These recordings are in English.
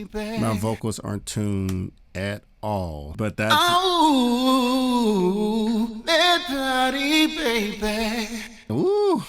baby. My vocals aren't tuned at all, but that's... Oh, that body, baby. Ooh.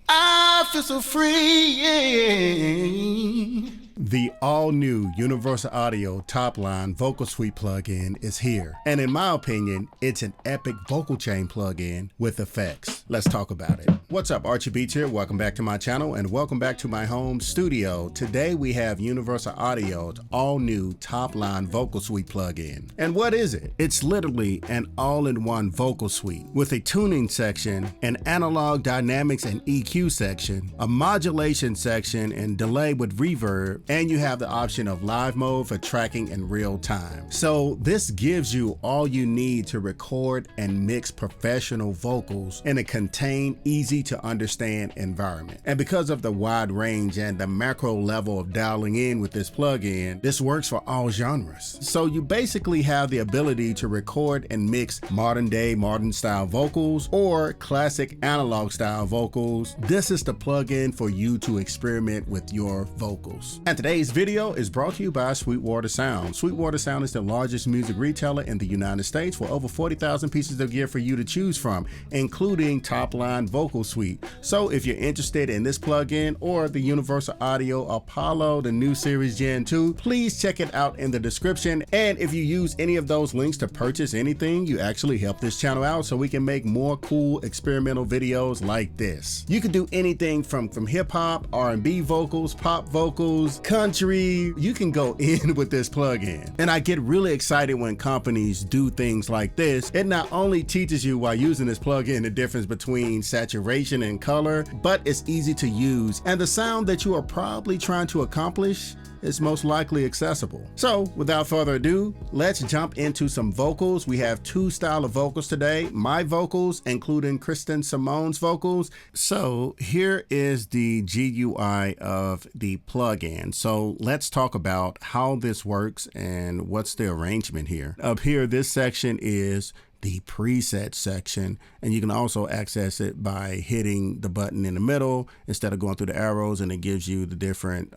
I feel so free, yeah. The all-new Universal Audio Topline Vocal Suite plugin is here. And in my opinion, it's an epic vocal chain plugin with effects. Let's talk about it. What's up, Archie Beats here. Welcome back to my channel and welcome back to my home studio. Today we have Universal Audio's all-new Topline Vocal Suite plugin. And what is it? It's literally an all-in-one vocal suite with a tuning section, an analog dynamics and EQ section, a modulation section and delay with reverb, and you have the option of live mode for tracking in real time. So this gives you all you need to record and mix professional vocals in a contained, easy to understand environment. And because of the wide range and the macro level of dialing in with this plugin, this works for all genres. So you basically have the ability to record and mix modern style vocals or classic analog style vocals. This is the plugin for you to experiment with your vocals. And today's video is brought to you by Sweetwater Sound. Sweetwater Sound is the largest music retailer in the United States with over 40,000 pieces of gear for you to choose from, including Topline Vocal Suite. So if you're interested in this plugin or the Universal Audio Apollo, the new Series Gen 2, please check it out in the description. And if you use any of those links to purchase anything, you actually help this channel out so we can make more cool experimental videos like this. You can do anything from hip hop, R&B vocals, pop vocals, country. You can go in with this plugin. And I get really excited when companies do things like this. It not only teaches you while using this plugin the difference between saturation and color, but it's easy to use. And the sound that you are probably trying to accomplish is most likely accessible. So without further ado, let's jump into some vocals. We have two styles of vocals today. My vocals, including Kristen Simone's vocals. So here is the GUI of the plugin. So let's talk about how this works and what's the arrangement here. Up here, this section is the preset section, and you can also access it by hitting the button in the middle instead of going through the arrows, and it gives you the different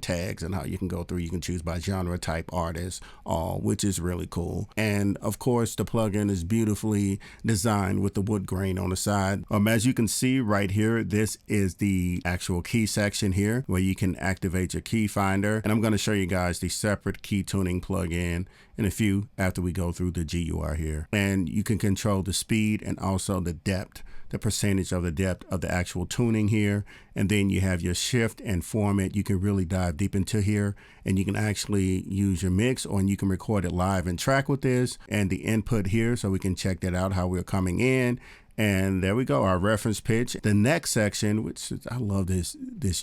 tags and how you can go through. You can choose by genre, type, artist, all, which is really cool. And of course, the plugin is beautifully designed with the wood grain on the side. As you can see right here, this is the actual key section here where you can activate your key finder. And I'm going to show you guys the separate key tuning plugin in a few after we go through the GUI here. And you can control the speed and also the depth, the percentage of the depth of the actual tuning here. And then you have your shift and format. You can really dive deep into here, and you can actually use your mix, or you can record it live and track with this, and the input here, so we can check that out, how we're coming in. And there we go, our reference pitch. The next section, which I love this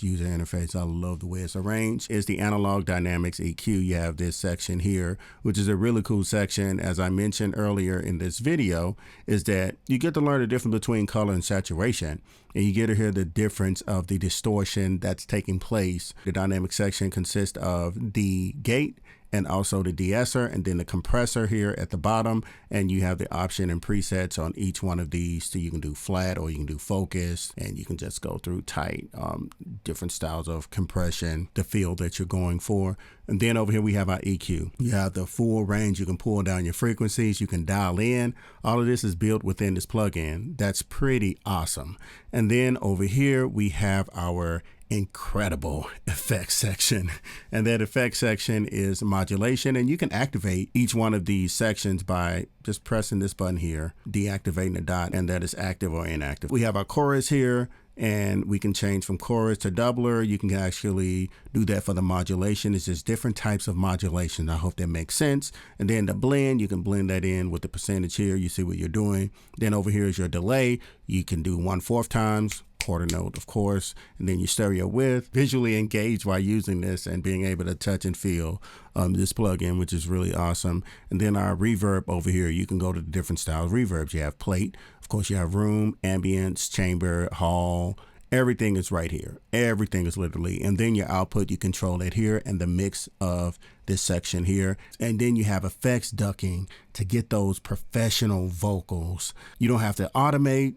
user interface, I love the way it's arranged, is the analog dynamics EQ. You have this section here, which is a really cool section. As I mentioned earlier in this video, is that you get to learn the difference between color and saturation. And you get to hear the difference of the distortion that's taking place. The dynamic section consists of the gate and also the de-esser, and then the compressor here at the bottom. And you have the option and presets on each one of these. So you can do flat or you can do focus, and you can just go through tight, different styles of compression, the feel that you're going for. And then over here we have our EQ. You have the full range. You can pull down your frequencies. You can dial in. All of this is built within this plugin. That's pretty awesome. And then over here we have our incredible effects section, and that effects section is modulation, and you can activate each one of these sections by just pressing this button here, deactivating the dot, and that is active or inactive. We have our chorus here, and we can change from chorus to doubler. You can actually do that for the modulation. It's just different types of modulation. I hope that makes sense. And then the blend, you can blend that in with the percentage here. You see what you're doing. Then over here is your delay. You can do 1/4 times, quarter note, of course, and then your stereo width. Visually engaged while using this and being able to touch and feel this plugin, which is really awesome. And then our reverb over here, you can go to the different styles of reverbs. You have plate, of course, you have room, ambience, chamber, hall. Everything is right here. Everything is literally. And then your output, you control it here, and the mix of this section here. And then you have effects ducking to get those professional vocals. You don't have to automate.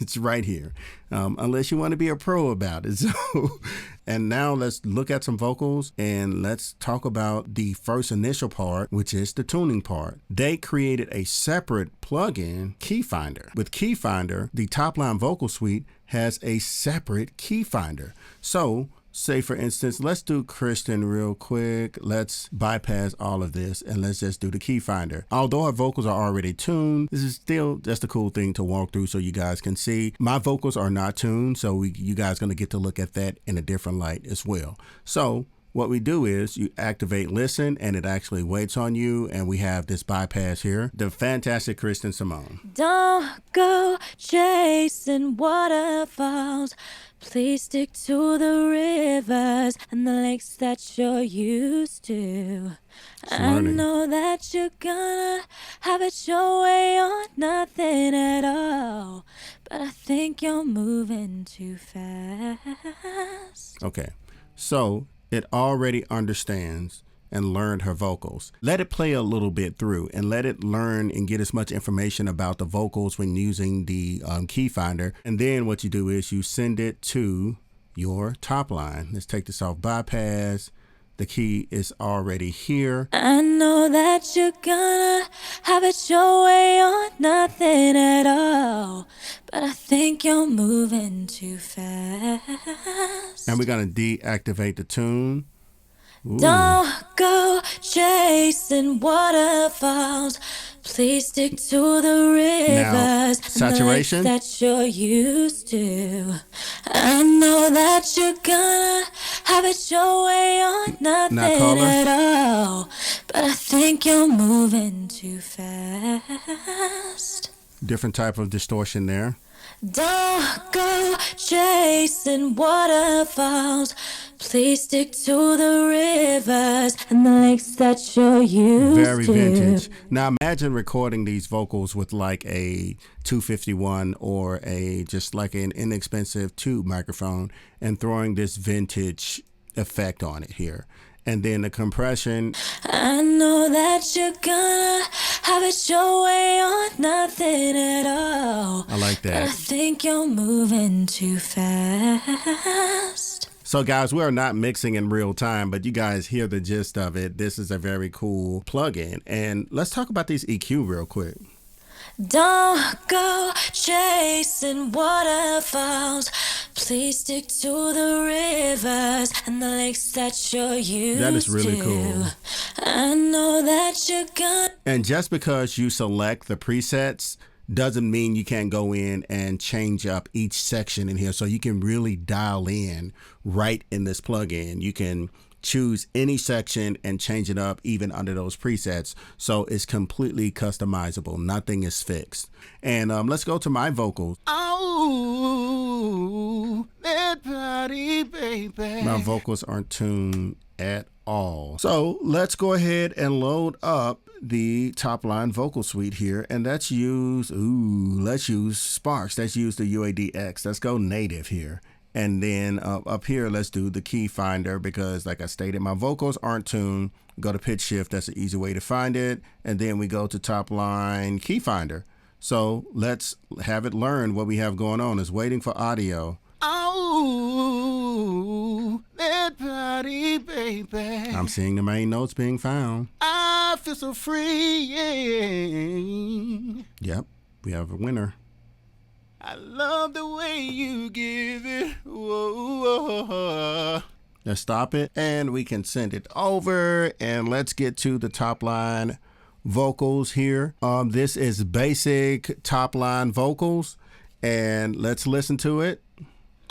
It's right here, unless you want to be a pro about it. So, and now let's look at some vocals and let's talk about the first initial part, which is the tuning part. They created a separate plugin, Keyfinder. With Keyfinder, the Topline vocal suite has a separate Keyfinder. So say for instance, let's do Kristen real quick. Let's bypass all of this and let's just do the Keyfinder. Although our vocals are already tuned, this is still just a cool thing to walk through so you guys can see. My vocals are not tuned, so you guys are going to get to look at that in a different light as well. So what we do is you activate listen and it actually waits on you, and we have this bypass here. The fantastic Kristen Simone. Don't go chasing waterfalls. Please stick to the rivers and the lakes that you're used to. I know that you're gonna have it your way or nothing at all, but I think you're moving too fast. Okay, so it already understands and learned her vocals. Let it play a little bit through and let it learn and get as much information about the vocals when using the Keyfinder. And then what you do is you send it to your top line. Let's take this off bypass. The key is already here. I know that you're gonna have it your way or nothing at all, but I think you're moving too fast. And we're gonna deactivate the tune. Ooh. Don't go chasing waterfalls. Please stick to the rivers now, saturation and the lakes that you're used to. I know that you're gonna have it your way or nothing at all, but I think you're moving too fast. Different type of distortion there. Don't go chasing waterfalls. Please stick to the rivers and the lakes that you're used to. Very vintage. Now imagine recording these vocals with like a 251 or just like an inexpensive tube microphone and throwing this vintage effect on it here. And then the compression. I know that you're gonna have it your way or nothing at all. I like that. But I think you're moving too fast. So guys, we are not mixing in real time, but you guys hear the gist of it. This is a very cool plugin. And let's talk about these EQ real quick. Don't go chasing waterfalls. Please stick to the rivers and the lakes that you're used to. That is really cool. I know that you're gonna. And just because you select the presets doesn't mean you can't go in and change up each section in here. So you can really dial in right in this plugin. You can choose any section and change it up even under those presets. So it's completely customizable. Nothing is fixed. And let's go to my vocals. Oh, that body, baby. My vocals aren't tuned at all. So let's go ahead and load up the Topline vocal suite here, and let's use Sparks. Let's use the UADX. Let's go native here. And then up here, let's do the Keyfinder, because like I stated, my vocals aren't tuned. Go to pitch shift. That's an easy way to find it. And then we go to Topline Keyfinder. So let's have it learn what we have going on. It's waiting for audio. Oh, that body, baby. I'm seeing the main notes being found. I feel so free, yeah. Yep, we have a winner. I love the way you give it. Whoa. Let's stop it and we can send it over, and let's get to the Topline vocals here. This is basic Topline vocals, and let's listen to it.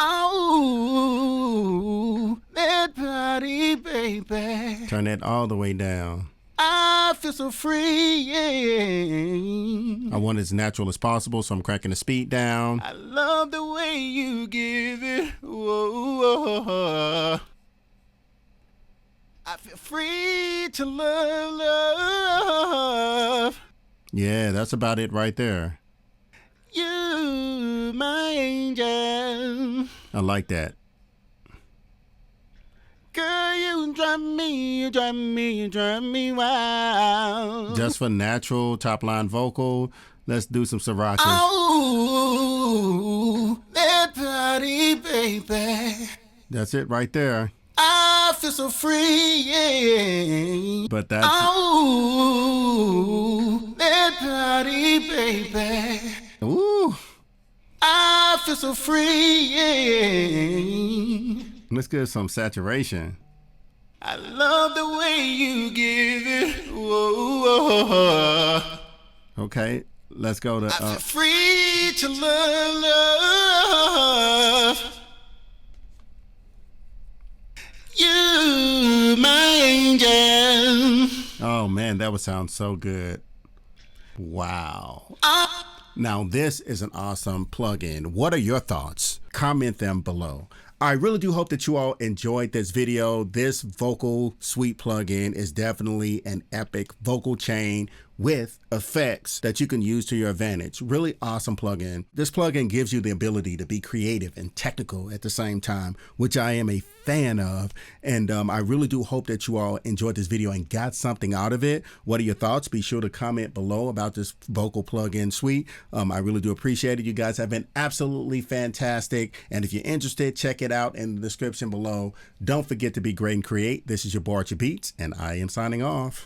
Oh, that body, baby. Turn it all the way down. I feel so free, yeah. I want it as natural as possible, so I'm cranking the speed down. I love the way you give it. Whoa. I feel free to love. Yeah, that's about it right there. You, my angel. I like that. Girl, you drive me wild. Just for natural top line vocal, let's do some srirachas. Oh, that body, baby. That's it right there. I feel so free, yeah. But that's Oh, that body, baby. ooh. I feel so free, yeah. Let's get some saturation. I love the way you give it. Whoa. Okay, let's go to I feel free to love. You, my angel. oh man, that would sound so good. Wow. Ah. Now this is an awesome plugin. What are your thoughts? Comment them below. I really do hope that you all enjoyed this video. This vocal suite plugin is definitely an epic vocal chain with effects that you can use to your advantage. Really awesome plugin. This plugin gives you the ability to be creative and technical at the same time, which I am a fan of. And I really do hope that you all enjoyed this video and got something out of it. What are your thoughts? Be sure to comment below about this vocal plugin suite. I really do appreciate it. You guys have been absolutely fantastic. And if you're interested, check it out in the description below. Don't forget to be great and create. This is your boy Archie Beats, and I am signing off.